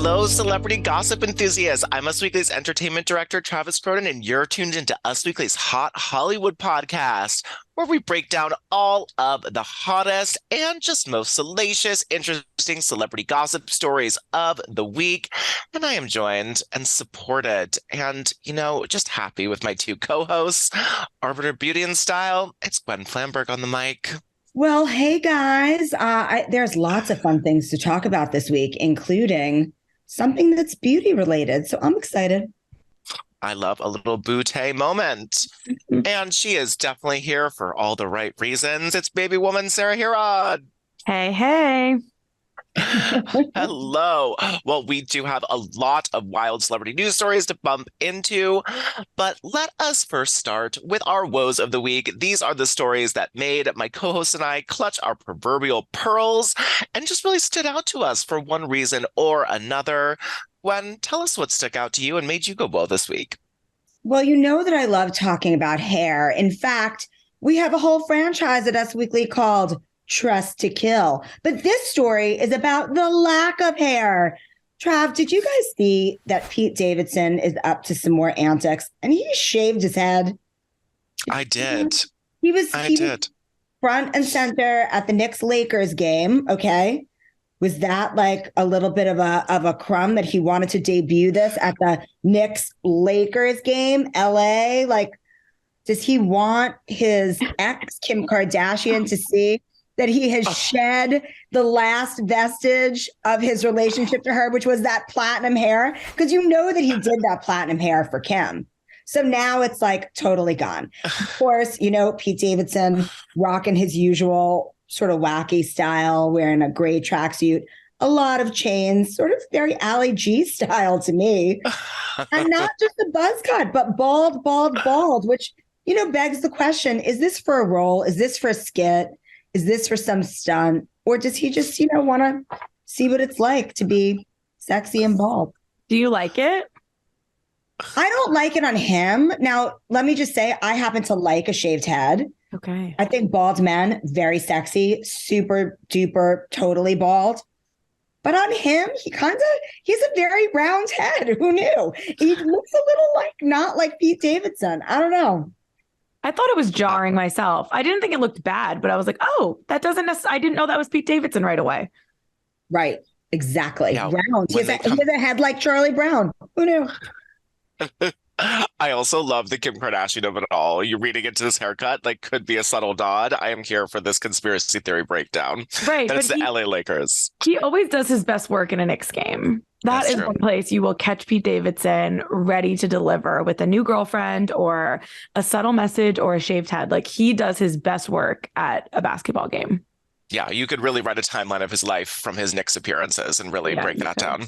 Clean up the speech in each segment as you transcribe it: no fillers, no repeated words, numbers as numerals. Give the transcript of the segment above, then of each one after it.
Hello, celebrity gossip enthusiasts. I'm Us Weekly's entertainment director, Travis Cronin, and you're tuned into Us Weekly's Hot Hollywood podcast, where we break down all of the hottest and just most salacious, interesting celebrity gossip stories of the week. And I am joined and supported and, just happy with my two co-hosts, Arbiter Beauty and Style. It's Gwen Flamberg on the mic. Well, hey guys, there's lots of fun things to talk about this week, including something that's beauty related. So I'm excited. I love a little bootay moment. And she is definitely here for all the right reasons. It's baby woman Sarah Herod. Hey, hey. Hello. Well, we do have a lot of wild celebrity news stories to bump into, but let us first start with our woes of the week. These are the stories that made my co-host and I clutch our proverbial pearls and just really stood out to us for one reason or another. Gwen, tell us what stuck out to you and made you go well this week. Well, you know that I love talking about hair. In fact, we have a whole franchise at Us Weekly called Trust to Kill. But this story is about the lack of hair. Trav, did you guys see that Pete Davidson is up to some more antics and he shaved his head? I did. He was front and center at the Knicks-Lakers game, okay? Was that like a little bit of a crumb that he wanted to debut this at the Knicks-Lakers game, LA? Like, does he want his ex, Kim Kardashian, to see that he has shed the last vestige of his relationship to her, which was that platinum hair? Because you know that he did that platinum hair for Kim. So now it's like totally gone. Of course, Pete Davidson rocking his usual sort of wacky style, wearing a gray tracksuit, a lot of chains, sort of very Ali G style to me. And not just a buzz cut, but bald, which, begs the question, is this for a role? Is this for a skit? Is this for some stunt? Or does he just, want to see what it's like to be sexy and bald? Do you like it? I don't like it on him. Now, let me just say, I happen to like a shaved head. Okay. I think bald men, very sexy, super duper, totally bald. But on him, he's a very round head. Who knew? He looks a little not like Pete Davidson. I don't know. I thought it was jarring myself. I didn't think it looked bad, but I was like, oh, that doesn't necessarily, I didn't know that was Pete Davidson right away. Right. Exactly. Yeah, round. He has a head like Charlie Brown. Who knew? I also love the Kim Kardashian of it all. You're reading into this haircut, could be a subtle nod. I am here for this conspiracy theory breakdown. Right. That's the LA Lakers. He always does his best work in a Knicks game. That's true. One place you will catch Pete Davidson ready to deliver with a new girlfriend or a subtle message or a shaved head. Like, he does his best work at a basketball game. Yeah, you could really write a timeline of his life from his Knicks appearances and really break that down.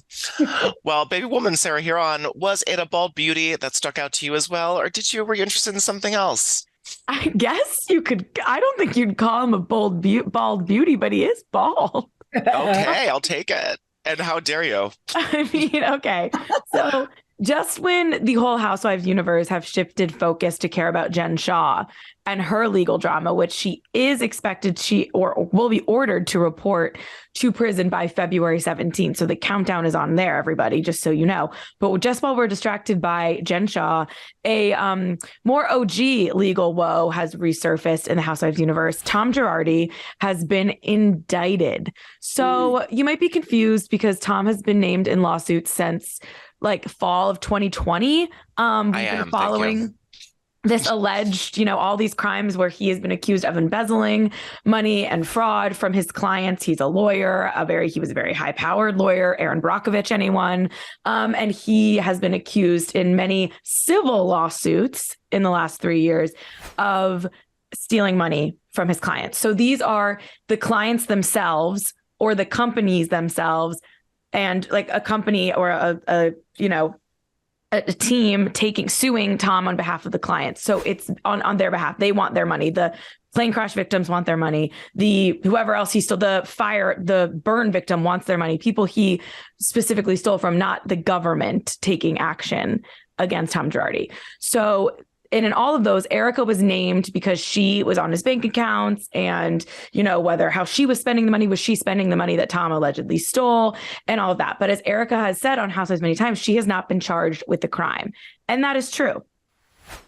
Well, baby woman Sarah Huron, was it a bald beauty that stuck out to you as well? Or were you interested in something else? I guess you could. I don't think you'd call him a bald beauty, but he is bald. Okay, I'll take it. And how dare you? I mean, okay. So just when the whole Housewives universe have shifted focus to care about Jen Shah and her legal drama, which she is expected or will be ordered to report to prison by February 17th. So the countdown is on there, everybody, just so you know. But just while we're distracted by Jen Shah, a more OG legal woe has resurfaced in the Housewives universe. Tom Girardi has been indicted. So you might be confused because Tom has been named in lawsuits since fall of 2020. Following this alleged, all these crimes where he has been accused of embezzling money and fraud from his clients. He's a lawyer, he was a very high powered lawyer, Aaron Brockovich, anyone. And he has been accused in many civil lawsuits in the last 3 years of stealing money from his clients. So these are the clients themselves or the companies themselves, and a company or a team suing Tom on behalf of the clients. So it's on their behalf. They want their money. The plane crash victims want their money. Whoever else he stole, the burn victim wants their money. People he specifically stole from, not the government taking action against Tom Girardi. So And in all of those, Erica was named because she was on his bank accounts and, how she was spending the money, was she spending the money that Tom allegedly stole and all of that. But as Erica has said on Housewives many times, she has not been charged with the crime. And that is true.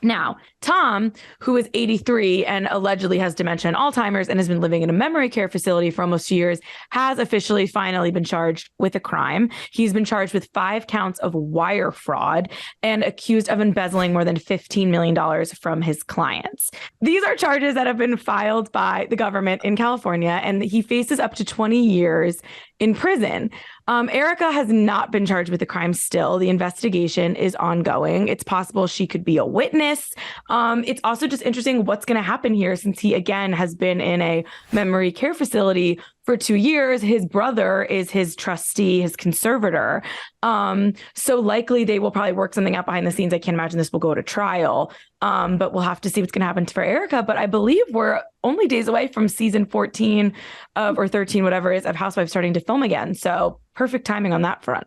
Now, Tom, who is 83 and allegedly has dementia and Alzheimer's and has been living in a memory care facility for almost 2 years, has officially finally been charged with a crime. He's been charged with 5 counts of wire fraud and accused of embezzling more than $15 million from his clients. These are charges that have been filed by the government in California, and he faces up to 20 years in prison. Erica has not been charged with the crime still. The investigation is ongoing. It's possible she could be a witness. It's also just interesting what's going to happen here since he, again, has been in a memory care facility for 2 years. His brother is his trustee, his conservator. So likely they will probably work something out behind the scenes. I can't imagine this will go to trial, but we'll have to see what's going to happen for Erica. But I believe we're only days away from season 14 or 13, whatever it is, of Housewives starting to film again. So perfect timing on that front.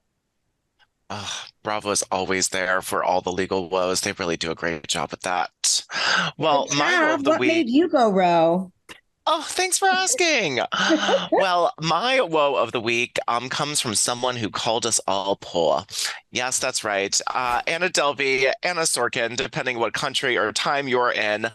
Bravo is always there for all the legal woes. They really do a great job at that. Well, my woe of the week. What made you go row? Oh, thanks for asking. Well, my woe of the week comes from someone who called us all poor. Yes, that's right. Anna Delvey, Anna Sorkin, depending what country or time you're in,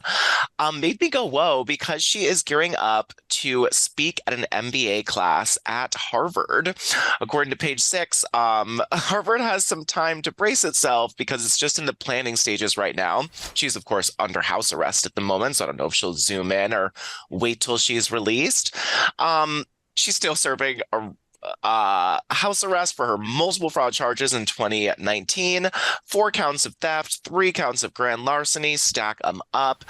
made me go whoa because she is gearing up to speak at an MBA class at Harvard. According to page 6, Harvard has some time to brace itself because it's just in the planning stages right now. She's, of course, under house arrest at the moment, so I don't know if she'll zoom in or wait till she's released. She's still serving house arrest for her multiple fraud charges in 2019, 4 counts of theft, 3 counts of grand larceny, stack them up.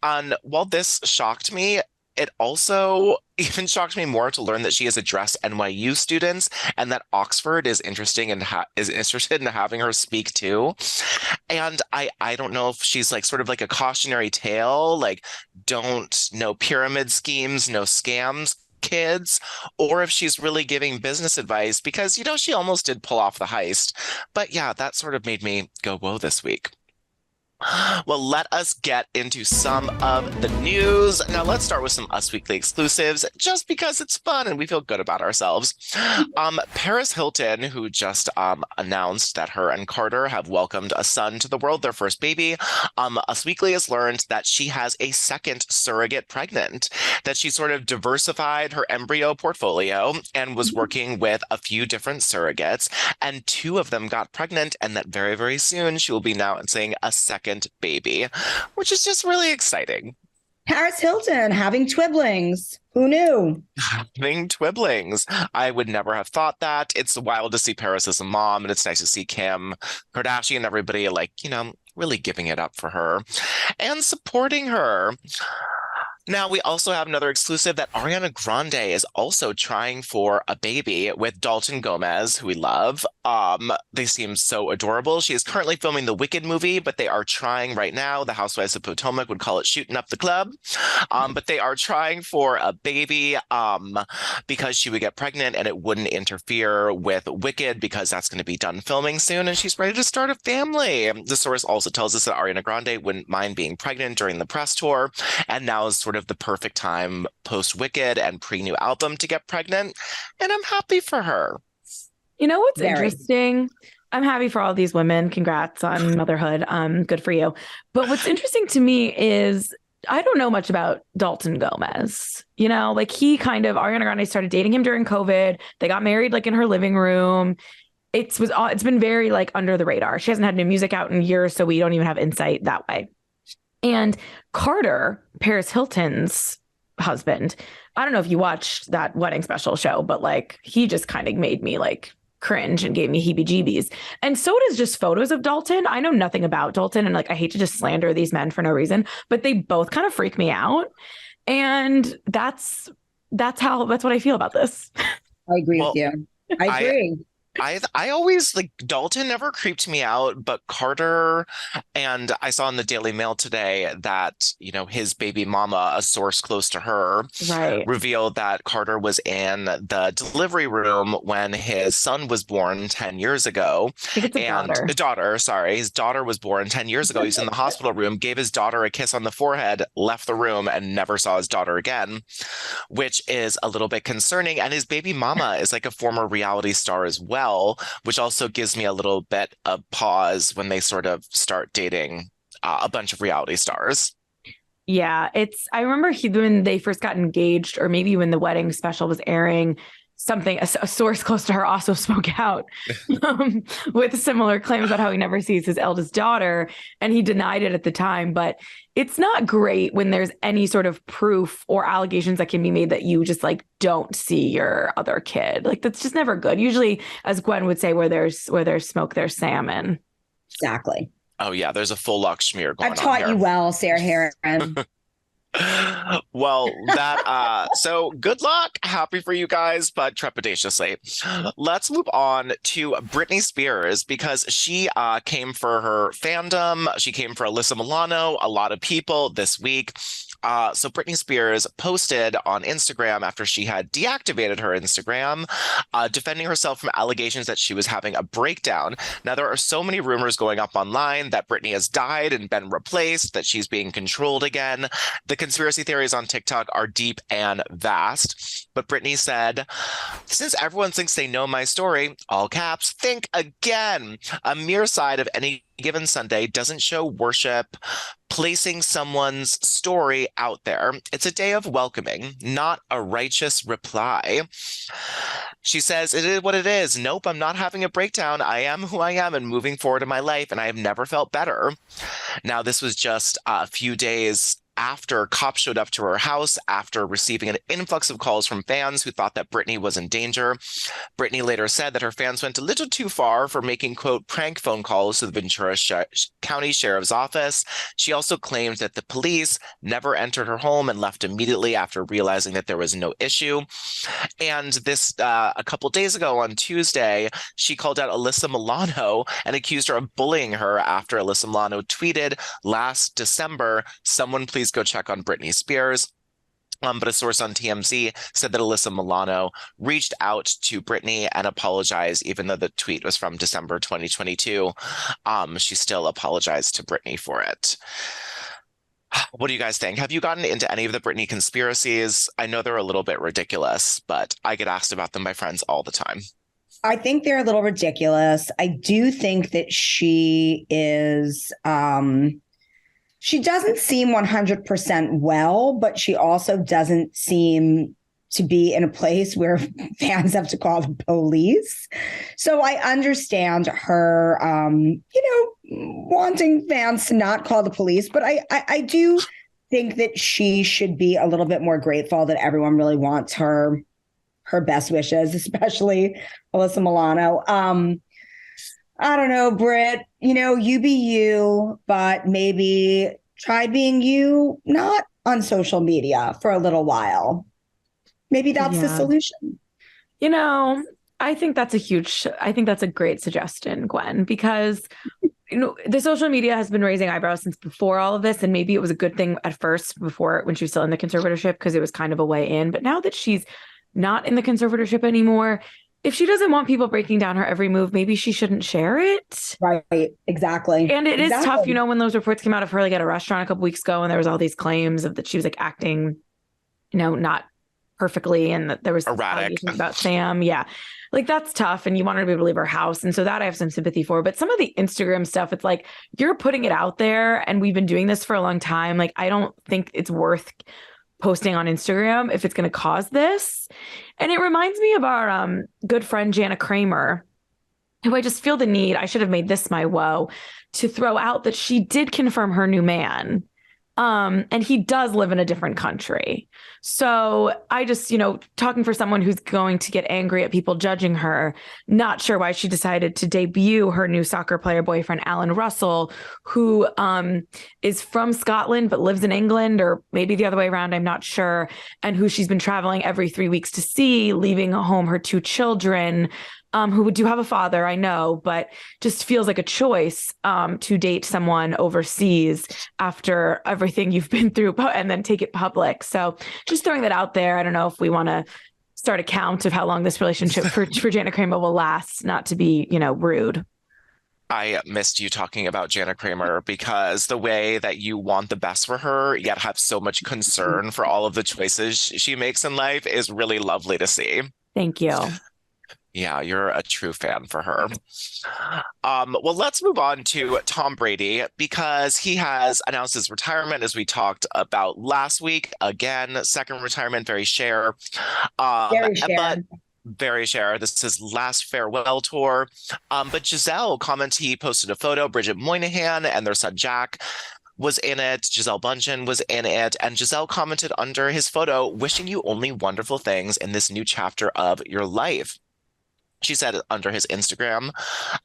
And while this shocked me, it also even shocked me more to learn that she has addressed NYU students and that Oxford is interested in having her speak too. And I don't know if she's like sort of like a cautionary tale, like no pyramid schemes, no scams, kids, or if she's really giving business advice because, she almost did pull off the heist. But yeah, that sort of made me go, whoa, this week. Well, let us get into some of the news. Now, let's start with some Us Weekly exclusives, just because it's fun and we feel good about ourselves. Paris Hilton, who just announced that her and Carter have welcomed a son to the world, their first baby. Us Weekly has learned that she has a second surrogate pregnant, that she sort of diversified her embryo portfolio and was working with a few different surrogates, and 2 of them got pregnant, and that very, very soon she will be announcing a second baby, which is just really exciting. Paris Hilton having twiblings. Who knew? Having twiblings. I would never have thought that. It's wild to see Paris as a mom, and it's nice to see Kim Kardashian and everybody really giving it up for her and supporting her. Now, we also have another exclusive that Ariana Grande is also trying for a baby with Dalton Gomez, who we love. They seem so adorable. She is currently filming the Wicked movie, but they are trying right now. The Housewives of Potomac would call it shooting up the club. But they are trying for a baby because she would get pregnant and it wouldn't interfere with Wicked because that's going to be done filming soon and she's ready to start a family. The source also tells us that Ariana Grande wouldn't mind being pregnant during the press tour, and now is sort of the perfect time post Wicked and pre-new album to get pregnant, and I'm happy for her. What's interesting? I'm happy for all these women. Congrats on motherhood. Good for you. But what's interesting to me is I don't know much about Dalton Gomez. Ariana Grande started dating him during COVID. They got married in her living room. It's been very under the radar. She hasn't had new music out in years, so we don't even have insight that way. And Carter, Paris Hilton's husband, I don't know if you watched that wedding special show, but he just kind of made me cringe and gave me heebie-jeebies. And so does just photos of Dalton. I know nothing about Dalton, and I hate to just slander these men for no reason, but they both kind of freak me out. And that's what I feel about this. I agree with you. I agree. I always like Dalton never creeped me out, but Carter, and I saw in the Daily Mail today that, his baby mama, a source close to her, Right. revealed that Carter was in the delivery room when his son was born 10 years ago. I think it's a daughter. A daughter, sorry. His daughter was born 10 years ago. He's in the hospital room, gave his daughter a kiss on the forehead, left the room, and never saw his daughter again, which is a little bit concerning. And his baby mama is like a former reality star as well, which also gives me a little bit of pause when they sort of start dating a bunch of reality stars. Yeah, I remember when they first got engaged, or maybe when the wedding special was airing, a source close to her also spoke out with similar claims about how he never sees his eldest daughter, and he denied it at the time. But it's not great when there's any sort of proof or allegations that can be made that you just like don't see your other kid. Like that's just never good. Usually, as Gwen would say, where there's smoke, there's salmon. Exactly. Oh yeah, there's a full lock schmear going on. I've taught you well, Sarah Heron. Well, so good luck. Happy for you guys, but trepidatiously. Let's move on to Britney Spears, because she came for her fandom. She came for Alyssa Milano, a lot of people this week. So Britney Spears posted on Instagram after she had deactivated her Instagram, defending herself from allegations that she was having a breakdown. Now, there are so many rumors going up online that Britney has died and been replaced, that she's being controlled again. The conspiracy theories on TikTok are deep and vast. But Britney said, since everyone thinks they know my story, all caps, think again. A mere side of any given Sunday doesn't show worship, placing someone's story out there. It's a day of welcoming, not a righteous reply. She says, it is what it is. Nope, I'm not having a breakdown. I am who I am and moving forward in my life, and I have never felt better. Now, this was just a few days after cops showed up to her house after receiving an influx of calls from fans who thought that Britney was in danger. Britney later said that her fans went a little too far for making, quote, prank phone calls to the Ventura County Sheriff's Office. She also claimed that the police never entered her home and left immediately after realizing that there was no issue. And this, a couple days ago on Tuesday, she called out Alyssa Milano and accused her of bullying her after Alyssa Milano tweeted last December, someone please go check on Britney Spears. But a source on TMZ said that Alyssa Milano reached out to Britney and apologized, even though the tweet was from December 2022. She still apologized to Britney for it. What do you guys think? Have you gotten into any of the Britney conspiracies? I know they're a little bit ridiculous, but I get asked about them by friends all the time. I think they're a little ridiculous. I do think that she is... she doesn't seem 100% well, but she also doesn't seem to be in a place where fans have to call the police. So I understand her, wanting fans to not call the police. But I do think that she should be a little bit more grateful that everyone really wants her best wishes, especially Alyssa Milano. I don't know, Britt, you be you, but maybe try being you, not on social media for a little while. Maybe that's the solution. I think that's a great suggestion, Gwen, because, the social media has been raising eyebrows since before all of this. And maybe it was a good thing at first when she was still in the conservatorship, because it was kind of a way in. But now that she's not in the conservatorship anymore, if she doesn't want people breaking down her every move, maybe she shouldn't share it. Right. Exactly. And it is tough, when those reports came out of her like at a restaurant a couple weeks ago, and there was all these claims that she was like acting, not perfectly, and that there was erratic about Sam. Yeah. Like that's tough. And you want her to be able to leave her house. And so that I have some sympathy for. But some of the Instagram stuff, it's like you're putting it out there, and we've been doing this for a long time. Like, I don't think it's worth posting on Instagram if it's going to cause this. And it reminds me of our good friend Jana Kramer, who I just feel the need, I should have made this my woe, to throw out that she did confirm her new man. And he does live in a different country. So I just, talking for someone who's going to get angry at people judging her, not sure why she decided to debut her new soccer player boyfriend, Alan Russell, who is from Scotland but lives in England, or maybe the other way around, I'm not sure, and who she's been traveling every 3 weeks to see, leaving home her 2 children. who do have a father, I know, but just feels like a choice to date someone overseas after everything you've been through and then take it public. So just throwing that out there. I don't know if we want to start a count of how long this relationship for Jana Kramer will last, not to be, rude. I missed you talking about Jana Kramer because the way that you want the best for her, yet have so much concern for all of the choices she makes in life is really lovely to see. Thank you. Yeah, you're a true fan for her. Well, let's move on to Tom Brady because he has announced his retirement, as we talked about last week. Again, second retirement, very Cher. Very Cher. But very Cher. This is his last farewell tour. But Giselle commented, he posted a photo. Bridget Moynihan and their son Jack was in it. Giselle Bundchen was in it. And Giselle commented under his photo, wishing you only wonderful things in this new chapter of your life. She said under his Instagram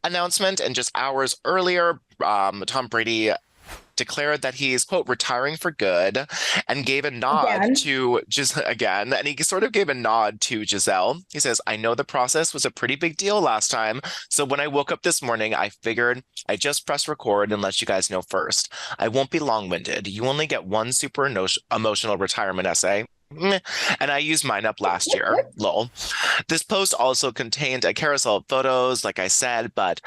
announcement, and just hours earlier, Tom Brady declared that he's, quote, retiring for good, and gave a nod to again, and he sort of gave a nod to Giselle. He says, I know the process was a pretty big deal last time, so when I woke up this morning, I figured I just press record and let you guys know first. I won't be long-winded. You only get one super emotional retirement essay. And I used mine up last year. Lol. This post also contained a carousel of photos, like I said, but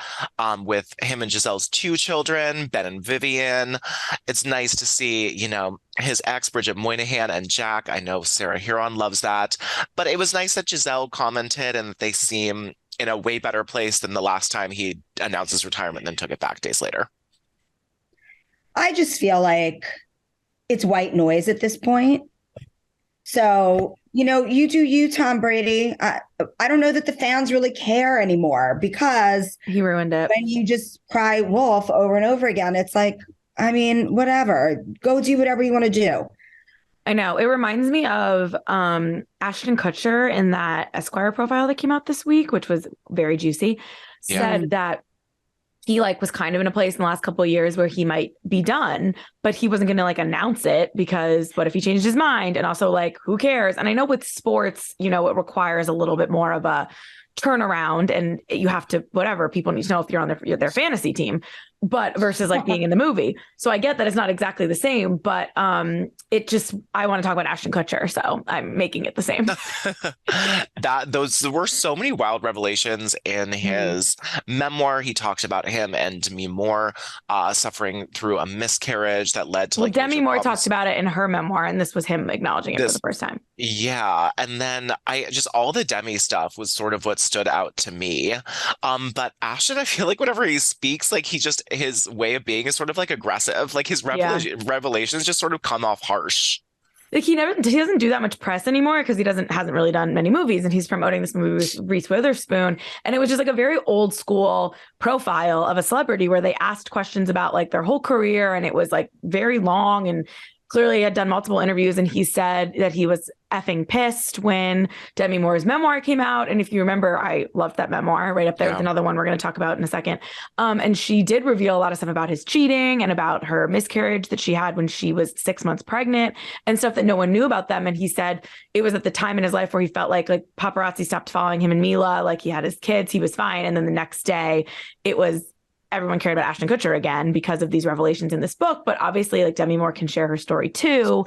with him and Giselle's two children, Ben and Vivian. It's nice to see, his ex, Bridget Moynihan, and Jack. I know Sarah Huron loves that. But it was nice that Giselle commented and that they seem in a way better place than the last time he announced his retirement and then took it back days later. I just feel like it's white noise at this point. So, you do you, Tom Brady. I don't know that the fans really care anymore because he ruined it. When you just cry wolf over and over again, it's like, whatever. Go do whatever you want to do. I know. It reminds me of Ashton Kutcher in that Esquire profile that came out this week, which was very juicy, said that he was kind of in a place in the last couple of years where he might be done, but he wasn't going to announce it because what if he changed his mind? And also who cares? And I know with sports, it requires a little bit more of a turnaround and you have to, people need to know if you're on their fantasy team, but versus being in the movie. So I get that it's not exactly the same, but I want to talk about Ashton Kutcher, so I'm making it the same. Those were so many wild revelations in his memoir. He talks about him and Demi Moore suffering through a miscarriage that led to Demi Moore talked about it in her memoir, and this was him acknowledging it for the first time. Yeah, and then all the Demi stuff was sort of what stood out to me. But Ashton, I feel like whenever he speaks, his way of being is sort of aggressive. His revelations just sort of come off harsh. He doesn't do that much press anymore because he hasn't really done many movies, and he's promoting this movie with Reese Witherspoon, and it was just a very old school profile of a celebrity where they asked questions about their whole career, and it was very long and clearly had done multiple interviews, and he said that he was effing pissed when Demi Moore's memoir came out. And if you remember, I loved that memoir, right up there with another one we're going to talk about in a second. And she did reveal a lot of stuff about his cheating and about her miscarriage that she had when she was 6 months pregnant and stuff that no one knew about them. And he said it was at the time in his life where he felt like paparazzi stopped following him and Mila, he had his kids, he was fine. And then the next day it was everyone cared about Ashton Kutcher again because of these revelations in this book. But obviously Demi Moore can share her story too.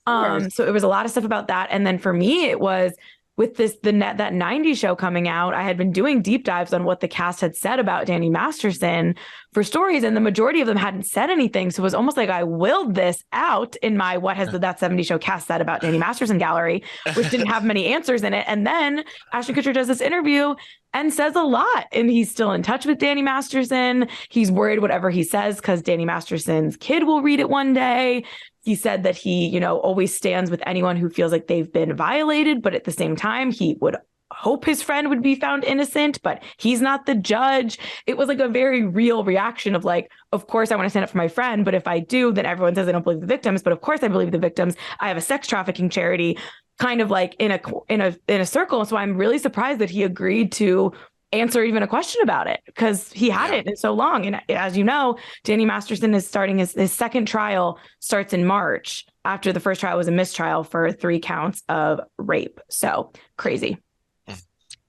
So it was a lot of stuff about that. And then for me, it was with that 90s show coming out, I had been doing deep dives on what the cast had said about Danny Masterson for stories, and the majority of them hadn't said anything. So it was almost like I willed this out in my what has That 70s Show cast said about Danny Masterson gallery, which didn't have many answers in it. And then Ashton Kutcher does this interview and says a lot, and he's still in touch with Danny Masterson. He's worried whatever he says because Danny Masterson's kid will read it one day. He said that he, always stands with anyone who feels like they've been violated, but at the same time, he would hope his friend would be found innocent, but he's not the judge. It was a very real reaction of of course I want to stand up for my friend, but if I do, then everyone says I don't believe the victims. But of course I believe the victims. I have a sex trafficking charity, kind of in a circle. So I'm really surprised that he agreed to answer even a question about it because he hadn't in so long. And as you know, Danny Masterson is starting his second trial starts in March after the first trial was a mistrial for 3 counts of rape. So crazy.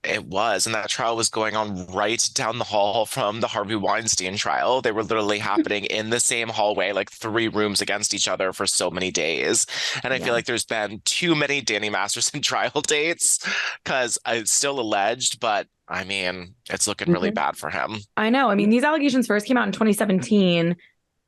It was. And that trial was going on right down the hall from the Harvey Weinstein trial. They were literally happening in the same hallway, like 3 rooms against each other for so many days. And I feel like there's been too many Danny Masterson trial dates because it's still alleged, but I mean, it's looking really bad for him. I know. I mean, these allegations first came out in 2017,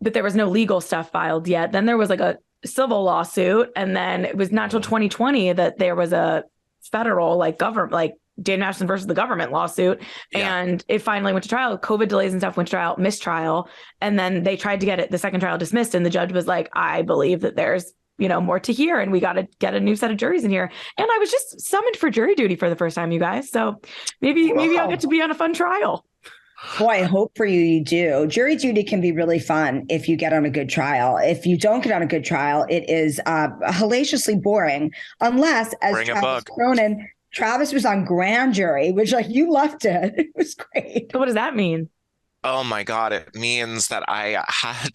but there was no legal stuff filed yet. Then there was like a civil lawsuit. And then it was not until 2020 that there was a federal, like government, like Dan Masterson versus the government lawsuit. Yeah. And it finally went to trial. COVID delays and stuff went to trial, mistrial. And then they tried to get it, the second trial dismissed. And the judge was like, I believe that there's, more to hear. And we got to get a new set of juries in here. And I was just summoned for jury duty for the first time, you guys. So maybe I'll get to be on a fun trial. Boy, I hope for you, you do. Jury duty can be really fun if you get on a good trial. If you don't get on a good trial, it is hellaciously boring, unless, as Travis was on grand jury, which you loved it. It was great. So what does that mean? Oh my God, it means that I had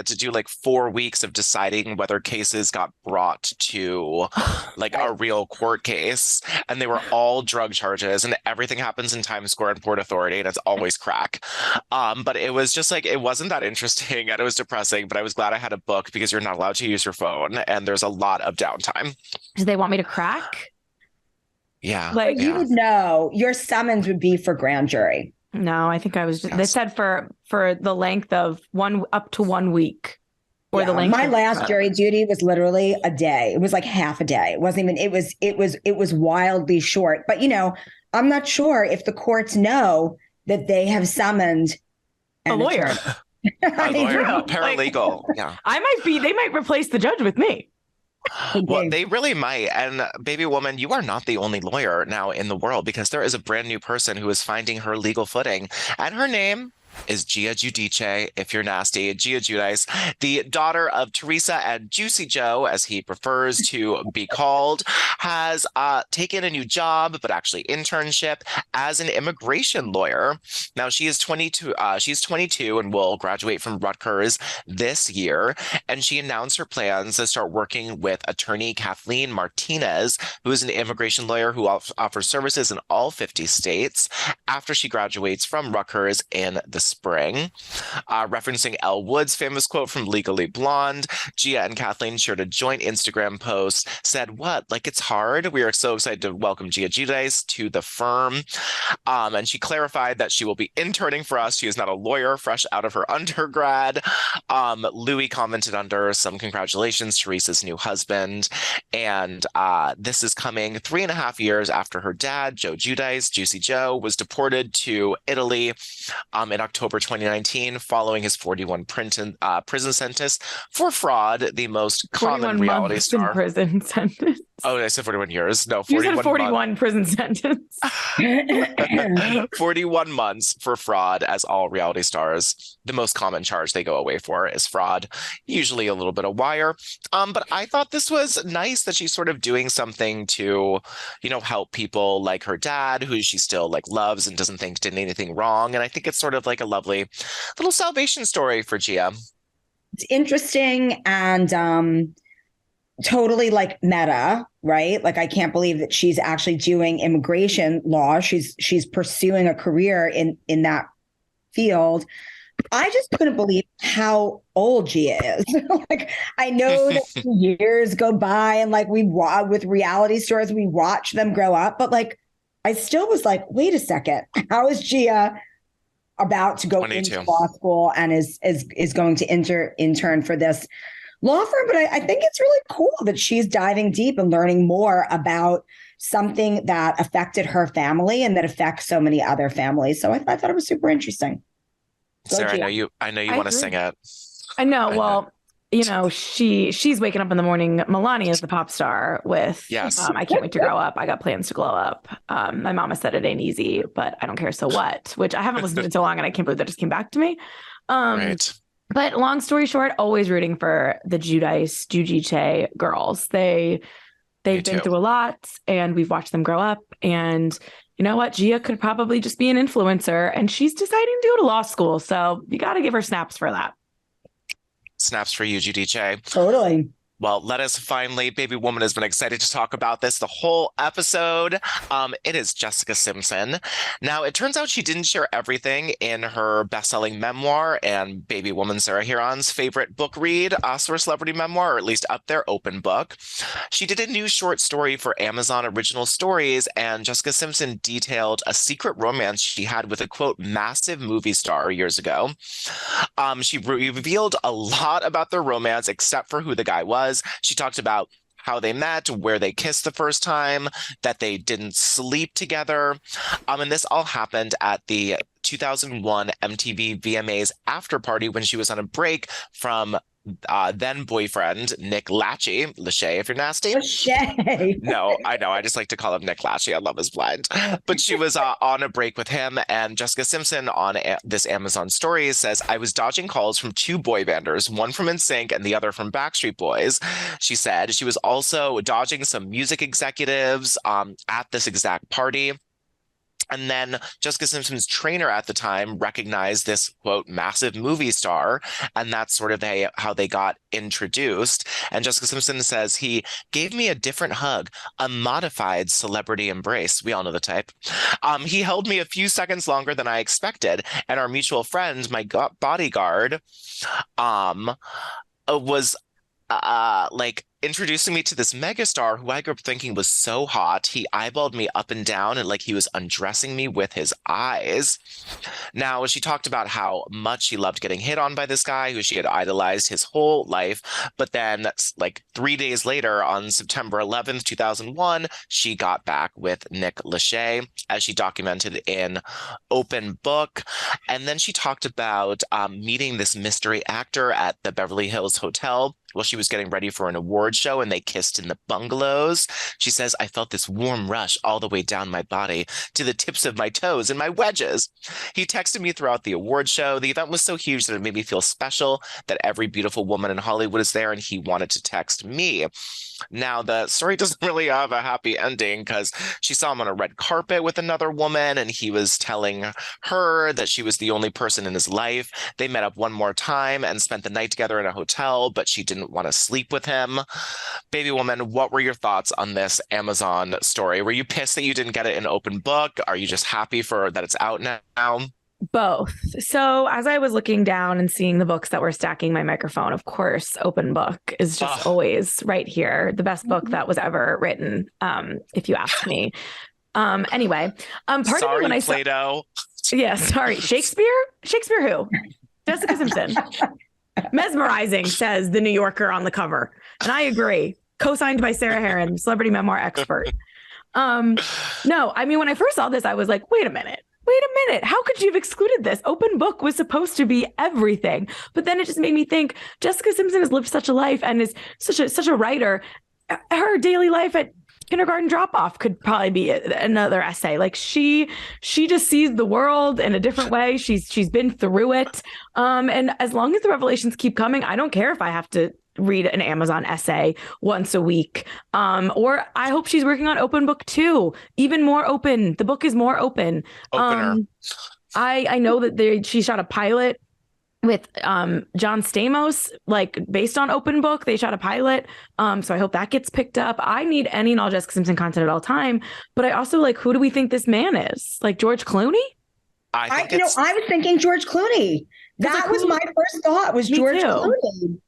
to do like 4 weeks of deciding whether cases got brought to like a real court case. And they were all drug charges, and everything happens in Times Square and Port Authority, and it's always crack. But it was just like, it wasn't that interesting and it was depressing, but I was glad I had a book because you're not allowed to use your phone and there's a lot of downtime. Do they want me to crack? Yeah. You would know your summons would be for grand jury. No, I think I was just, they said for the length of up to 1 week. Or the length. My last jury duty was literally a day. It was like half a day. It wasn't even, it was wildly short. But I'm not sure if the courts know that they have summoned a lawyer. A paralegal. Yeah. They might replace the judge with me. Well, they really might. And baby woman, you are not the only lawyer now in the world, because there is a brand new person who is finding her legal footing, and her name is Gia Guidice, if you're nasty. Gia Giudice, the daughter of Teresa and Juicy Joe, as he prefers to be called, has taken a new job, but actually internship, as an immigration lawyer. Now she is 22. She's 22 and will graduate from Rutgers this year. And she announced her plans to start working with attorney Kathleen Martinez, who is an immigration lawyer who offers services in all 50 states, after she graduates from Rutgers in the spring. Referencing Elle Wood's famous quote from Legally Blonde, Gia and Kathleen shared a joint Instagram post, said, "What? Like, it's hard. We are so excited to welcome Gia Giudice to the firm." And she clarified that she will be interning for us. She is not a lawyer fresh out of her undergrad. Louis commented under some congratulations, Teresa's new husband. And this is coming 3.5 years after her dad, Joe Giudice, Juicy Joe, was deported to Italy in October 2019, following his 41 prison sentence for fraud, the most common reality star. Prison sentence. Oh, I said 41 years. No, 41 You said 41 prison sentence. 41 months for fraud, as all reality stars. The most common charge they go away for is fraud, usually a little bit of wire. But I thought this was nice that she's sort of doing something to, help people like her dad, who she still loves and doesn't think did anything wrong. And I think it's sort of like a lovely little salvation story for Gia. It's interesting and totally meta, right? I can't believe that she's actually doing immigration law. She's pursuing a career in that field. I just couldn't believe how old Gia is. I know that years go by and with reality stars, we watch them grow up, but I still was wait a second, how is Gia about to go 22. into law school and is going to intern for this law firm? But I think it's really cool that she's diving deep and learning more about something that affected her family and that affects so many other families. So I thought it was super interesting. Sarah, I know you want to sing it. I know. Well, she's waking up in the morning. Melania is the pop star with, yes. I can't wait to grow up. I got plans to glow up. My mama said it ain't easy, but I don't care. So what? Which I haven't listened to in so long, and I can't believe that just came back to me. Right. But long story short, always rooting for the Giudice girls. They've been through a lot, and we've watched them grow up. And you know what? Gia could probably just be an influencer, and she's deciding to go to law school. So you got to give her snaps for that. Snaps for you, Giudice. Totally. Well, let us finally, Baby Woman has been excited to talk about this the whole episode. It is Jessica Simpson. Now, it turns out she didn't share everything in her best-selling memoir and Baby Woman Sarah Huron's favorite book read, for a celebrity memoir, or at least up there, open book. She did a new short story for Amazon Original Stories, and Jessica Simpson detailed a secret romance she had with a, quote, massive movie star years ago. She revealed a lot about their romance, except for who the guy was. She talked about how they met, where they kissed the first time, that they didn't sleep together. And this all happened at the 2001 MTV VMAs after party when she was on a break from then boyfriend Nick Lachey if you're nasty. Lachey. No, I know. I just like to call him Nick Lachey. I love his blind. But she was on a break with him, and Jessica Simpson on this Amazon story says, I was dodging calls from two boy banders, one from NSYNC and the other from Backstreet Boys. She said she was also dodging some music executives at this exact party. And then Jessica Simpson's trainer at the time recognized this, quote, massive movie star. And that's sort of how they got introduced. And Jessica Simpson says, he gave me a different hug, a modified celebrity embrace. We all know the type. He held me a few seconds longer than I expected. And our mutual friend, my bodyguard, was like introducing me to this megastar who I grew up thinking was so hot. He eyeballed me up and down and like he was undressing me with his eyes. Now, she talked about how much she loved getting hit on by this guy who she had idolized his whole life. But then like 3 days later, on September 11th, 2001, she got back with Nick Lachey, as she documented in Open Book. And then she talked about meeting this mystery actor at the Beverly Hills Hotel while she was getting ready for an award show, and they kissed in the bungalows. She says, I felt this warm rush all the way down my body to the tips of my toes and my wedges. He texted me throughout the award show. The event was so huge that it made me feel special, that every beautiful woman in Hollywood is there, and he wanted to text me. Now, the story doesn't really have a happy ending because she saw him on a red carpet with another woman, and he was telling her that she was the only person in his life. They met up one more time and spent the night together in a hotel, but she didn't want to sleep with him. Baby Woman, what were your thoughts on this Amazon story? Were you pissed that you didn't get it in Open Book? Are you just happy for that it's out now? Both. So as I was looking down and seeing the books that were stacking my microphone, of course, Open Book is just always right here. The best book that was ever written, if you ask me. Anyway, part sorry, of it when I Plato. Yeah, sorry. Shakespeare? Shakespeare who? Jessica Simpson. Mesmerizing, says the New Yorker on the cover. And I agree. Co-signed by Sarah Heron, celebrity memoir expert. No, I mean, when I first saw this, I was like, wait a minute. How could you have excluded this? Open Book was supposed to be everything. But then it just made me think Jessica Simpson has lived such a life and is such a writer. Her daily life at kindergarten drop-off could probably be another essay. Like she just sees the world in a different way. She's been through it. And as long as the revelations keep coming, I don't care if I have to read an Amazon essay once a week. Or I hope she's working on Open Book 2, even more open. The book is more open. Opener. I know that she shot a pilot with John Stamos, like based on Open Book. They shot a pilot. So I hope that gets picked up. I need any and all Jessica Simpson content at all time. But I also like, who do we think this man is? Like George Clooney? I was thinking George Clooney. That was my first thought, was George Clooney.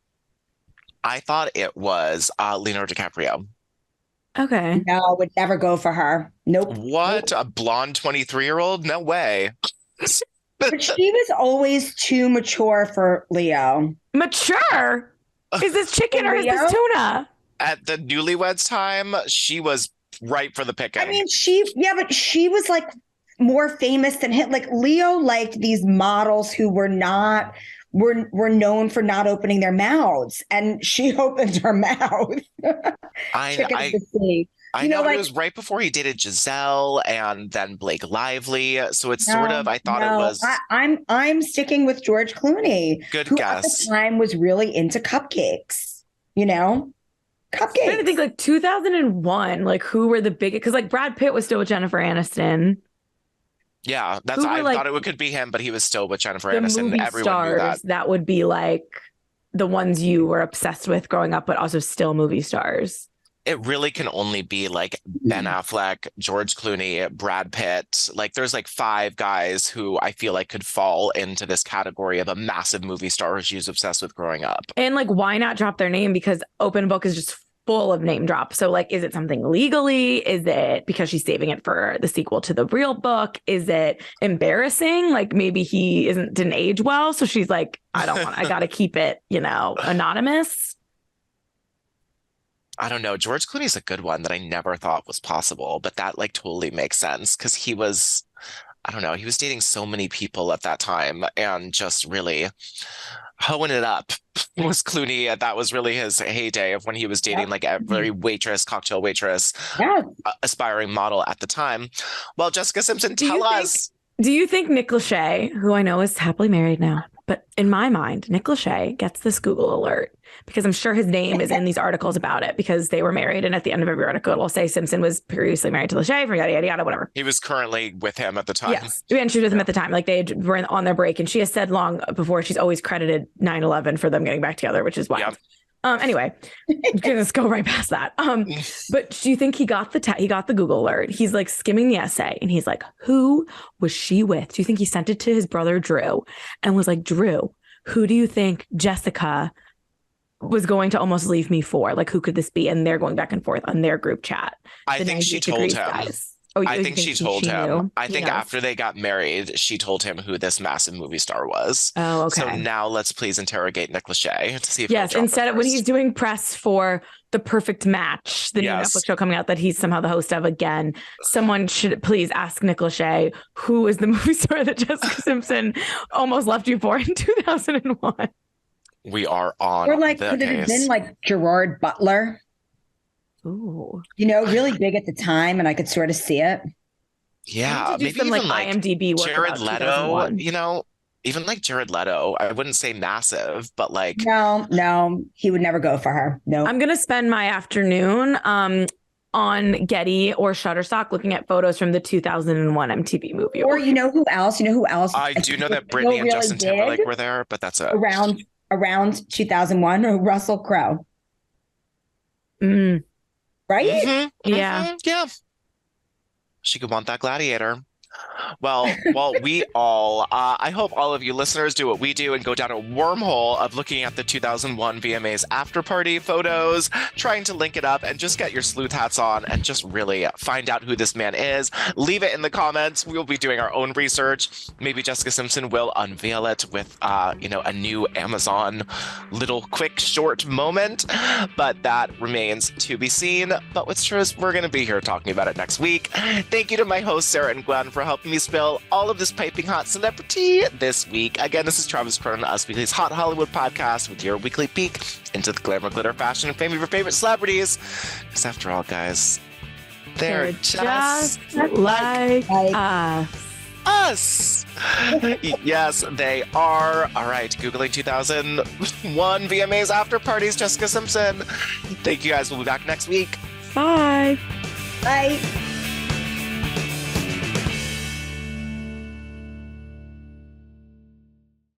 I thought it was Leonardo DiCaprio. Okay. No, would never go for her. Nope. What? A blonde 23-year-old? No way. But she was always too mature for Leo. Mature? Is this chicken or is this tuna? At the newlyweds time, she was ripe for the picking. I mean, but she was like more famous than him. Like Leo liked these models who were known for not opening their mouths, and she opened her mouth. I know, it was right before he dated Giselle and then Blake Lively. So it's it was. I'm sticking with George Clooney. Good who guess. At the time was really into cupcakes. Cupcakes. I'm trying to think, like 2001, like who were the biggest? Because like Brad Pitt was still with Jennifer Aniston. Yeah, thought it could be him, but he was still with Jennifer Aniston. Movie Everyone stars knew that. That would be like the ones you were obsessed with growing up, but also still movie stars? It really can only be like Ben Affleck, George Clooney, Brad Pitt. Like there's like 5 guys who I feel like could fall into this category of a massive movie star she was obsessed with growing up. And like, why not drop their name? Because Open Book is just full of name drops. So like, is it something legally? Is it because she's saving it for the sequel to the real book? Is it embarrassing? Like maybe he didn't age well. So she's like, I got to keep it, anonymous. I don't know. George Clooney's a good one that I never thought was possible, but that like totally makes sense because he was, I don't know, he was dating so many people at that time and just really hoeing it up was Clooney. That was really his heyday of when he was dating like every cocktail waitress, aspiring model at the time. Well, Jessica Simpson, tell us. Do you think Nick Lachey, who I know is happily married now, but in my mind, Nick Lachey gets this Google alert because I'm sure his name is in these articles about it because they were married. And at the end of every article, it'll say Simpson was previously married to Lachey for yada, yada, yada, whatever. He was currently with him at the time. Yes. And she was with him at the time. Like they were on their break. And she has said long before she's always credited 9/11 for them getting back together, which is wild. Yep. Anyway, let's go right past that. But do you think he got the Google alert? He's like skimming the essay and he's like, who was she with? Do you think he sent it to his brother, Drew, and was like, Drew, who do you think Jessica was going to almost leave me for? Like, who could this be? And they're going back and forth on their group chat. I think she told him. I think she told him. I think after they got married, she told him who this massive movie star was. Oh, okay. So now let's please interrogate Nick Lachey to see if instead of when he's doing press for The Perfect Match, the new Netflix show coming out that he's somehow the host of again, someone should please ask Nick Lachey who is the movie star that Jessica Simpson almost left you for in 2001. We are on. Or like, could it have been like Gerard Butler? Ooh. Really big at the time, and I could sort of see it. Yeah, maybe even like IMDb work Jared Leto. Even like Jared Leto. I wouldn't say massive, but like no, he would never go for her. No, I'm gonna spend my afternoon on Getty or Shutterstock looking at photos from the 2001 MTV movie. Or who else? I do know that Britney and Justin Timberlake were there, but that's it. Around 2001, or Russell Crowe. Right? Mm-hmm, yeah. She could want that gladiator. Well, I hope all of you listeners do what we do and go down a wormhole of looking at the 2001 VMAs after party photos, trying to link it up and just get your sleuth hats on and just really find out who this man is. Leave it in the comments. We'll be doing our own research. Maybe Jessica Simpson will unveil it with, a new Amazon little quick short moment, but that remains to be seen. But what's true is we're going to be here talking about it next week. Thank you to my hosts, Sarah and Gwen, for helping me spill all of this piping hot celebrity this week. Again, this is Travis Cronin, Us Weekly's Hot Hollywood podcast with your weekly peek into the glamour, glitter, fashion, and fame of your favorite celebrities. Because after all, guys, they're just like us. Yes, they are. All right, Googling 2001 VMAs after parties, Jessica Simpson. Thank you guys. We'll be back next week. Bye. Bye.